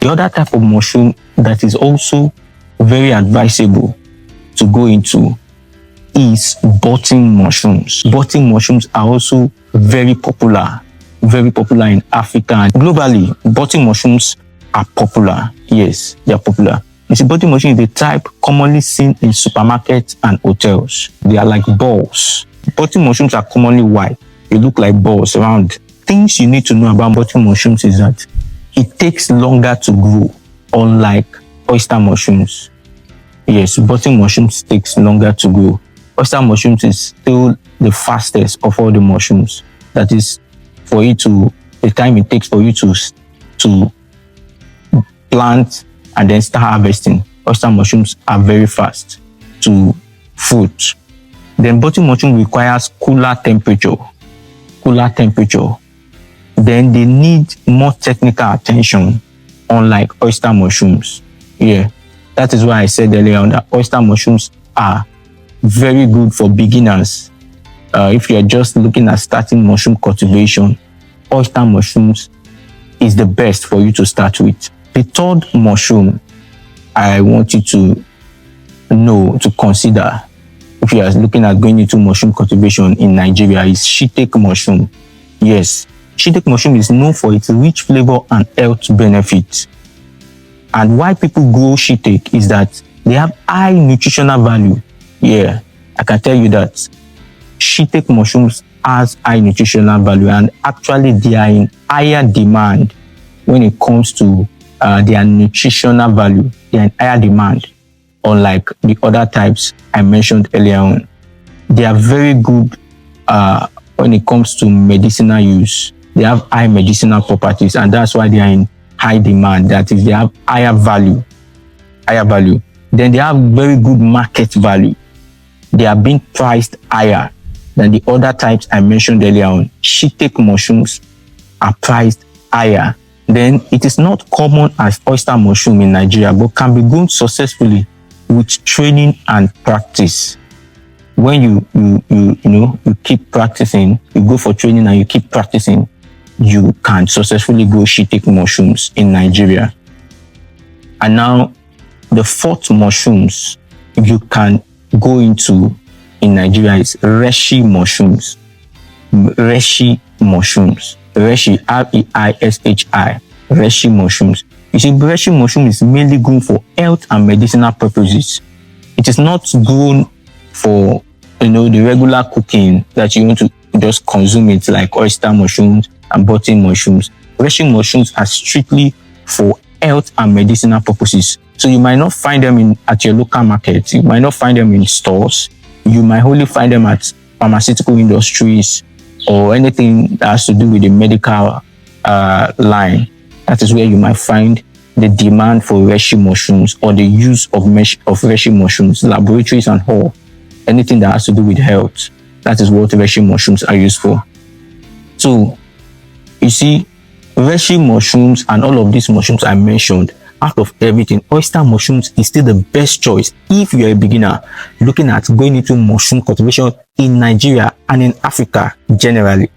The other type of mushroom that is also very advisable to go into is button mushrooms. Button mushrooms are also very popular in Africa and globally. Button mushrooms are popular. Yes, they are popular. You see, button mushroom is the type commonly seen in supermarkets and hotels. They are like balls. Button mushrooms are commonly white. They look like balls around. Things you need to know about button mushrooms is that it takes longer to grow, unlike oyster mushrooms. Yes, button mushrooms takes longer to grow. Oyster mushrooms is still the fastest of all the mushrooms. That is, for you to, the time it takes for you to plant and then start harvesting. Oyster mushrooms are very fast to fruit. Then button mushroom requires cooler temperature. Then they need more technical attention, unlike oyster mushrooms. Yeah, that is why I said earlier on that oyster mushrooms are very good for beginners. If you're just looking at starting mushroom cultivation, oyster mushrooms is the best for you to start with. The third mushroom I want you to consider if you are looking at going into mushroom cultivation in Nigeria is Shiitake mushroom. Yes, Shiitake mushroom is known for its rich flavor and health benefits. And why people grow Shiitake is that they have high nutritional value. Yeah, I can tell you that Shiitake mushrooms has high nutritional value, and actually they are in higher demand when it comes to their nutritional value. They are in higher demand, unlike the other types I mentioned earlier on. They are very good when it comes to medicinal use. They have high medicinal properties, and that's why they are in high demand. That is, they have higher value. Then they have very good market value. They are being priced higher than the other types I mentioned earlier on. Shiitake mushrooms are priced higher. Then it is not common as oyster mushroom in Nigeria, but can be grown successfully with training and practice. When you keep practicing, you go for training and you keep practicing, you can successfully grow Shiitake mushrooms in Nigeria. And now the fourth mushrooms you can go into in Nigeria is Reishi mushrooms. Reishi mushrooms. Reishi, R-E-I-S-H-I. Reishi mushrooms. You see, Reishi mushroom is mainly grown for health and medicinal purposes. It is not grown for, the regular cooking that you want to just consume it like oyster mushrooms and button mushrooms. Reishi mushrooms are strictly for health and medicinal purposes. So you might not find them at your local market. You might not find them in stores. You might only find them at pharmaceutical industries or anything that has to do with the medical line. That is where you might find the demand for Reishi mushrooms or the use of Reishi mushrooms, laboratories and all. Anything that has to do with health. That is what Reishi mushrooms are used for. So, you see, Reishi mushrooms and all of these mushrooms I mentioned, out of everything, oyster mushrooms is still the best choice if you're a beginner looking at going into mushroom cultivation in Nigeria and in Africa generally.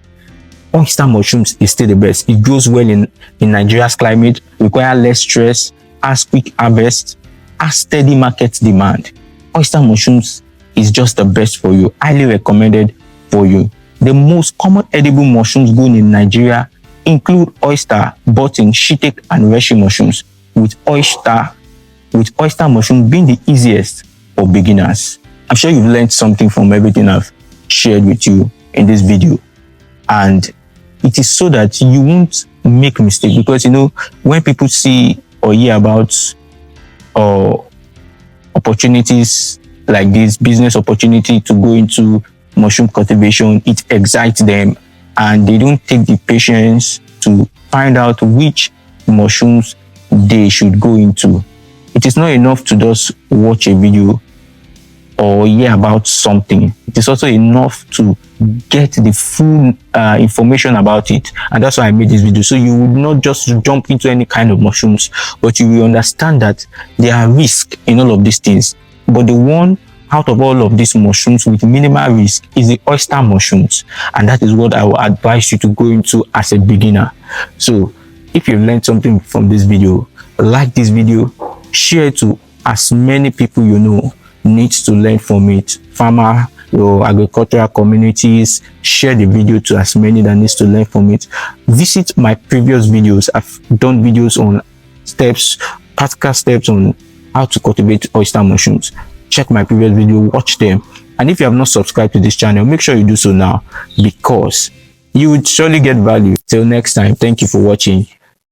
Oyster mushrooms is still the best. It grows well in Nigeria's climate, requires less stress, has quick harvest, has steady market demand. Oyster mushrooms is just the best for you, highly recommended for you. The most common edible mushrooms grown in Nigeria include oyster, button, Shiitake, and Reishi mushrooms, with oyster mushroom being the easiest for beginners. I'm sure you've learned something from everything I've shared with you in this video, and it is so that you won't make mistakes, because when people see or hear about opportunities like this, business opportunity to go into mushroom cultivation, it excites them and they don't take the patience to find out which mushrooms they should go into. It is not enough to just watch a video or hear about something. It is also enough to get the full information about it, and that's why I made this video. So you would not just jump into any kind of mushrooms, but you will understand that there are risks in all of these things. But the one out of all of these mushrooms with minimal risk is the oyster mushrooms, and that is what I will advise you to go into as a beginner. So if you've learned something from this video, like this video, share it to as many people you know needs to learn from it. Farmer, your agricultural communities, share the video to as many that needs to learn from it. Visit my previous videos. I've done videos on steps, practical steps on how to cultivate oyster mushrooms. Check my previous video, watch them. And if you have not subscribed to this channel, make sure you do so now, because you would surely get value. Till next time, thank you for watching.